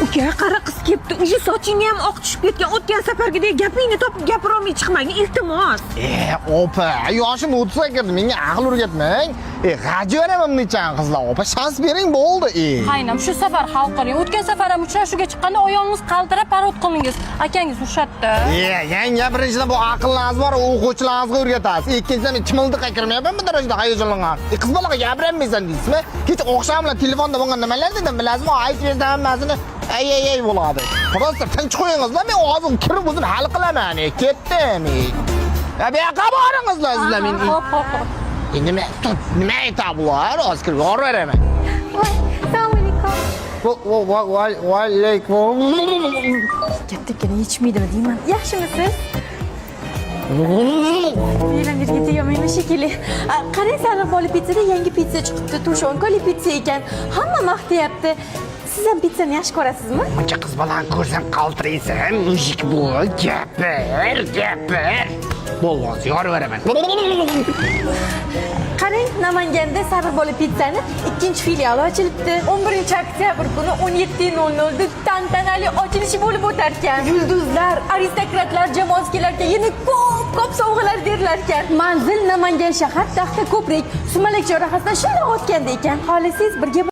Uka, qara qiz kelibdi. Uji sochingni ham oq tushib ketgan. O'tgan safargidek gapingni topib gapira olmay chiqmang, iltimos. Opa, yoshim 30 ga kirdi. Menga aql o'rgatmang. G'aji beraman bundan qizlar. Opa, shans bering bo'ldi. Qaynam, shu safar hal qiling. O'tgan safar ham uchrashuvga chiqqanda oyog'ingiz qaltirab parod qildingiz. Akangiz urshatdi. Yanga birinchidan bu aqllarimiz bor, o'quvchilaringizga o'rgatasiz. Ikkinchidan men chimildiqqa kirmayapman bu darajada hayajonlangan. Qiz bolaga gapirmaysan deysizmi? Kecha oqshom bilan telefonda bo'lgan nimalar dedim, bilasizmi? Aytib berdim hammasini. Ay bo'ladi. Просто tinch qo'yingizlar, men hozir kirib o'zim hal qilaman. Ketdim. Ya bu yoqqa boringizlar sizlar men. Hop. Nima aytabular? Hozir kirib yuboraveraman. Assalomu alaykum. Va alaykum. Kattagina yechmaydimi deyman. Yaxshimisiz? Yelanlarga tegamayman shekilli. Qarang, Sarvoli pizzada yangi pizza chiqibdi. Tushonkali pizza ekan. Hamma maqtayapti. Siz ham pizzani yaxshi ko'rasizmi? Uncha qiz bolani ko'rsam qaltiraysan. Mujik bu. Gapir. Bo'lmaz, yoraveraman. Qarang, Namanganda Sarvoli pizzani ikkinchi filiali ochilibdi. 11-oktyabr kuni 17:00 da tantanali ochilishi bo'lib o'tar ekan. Yulduzlar, aristokratlar jamoasi kelar ekan, yana ko'p sovg'alar berilar ekan. Manzil Namangan shahar, Taxta ko'prik, Sumalak chorrahasidan shunday o'tganda ekan. Xohlasangiz birga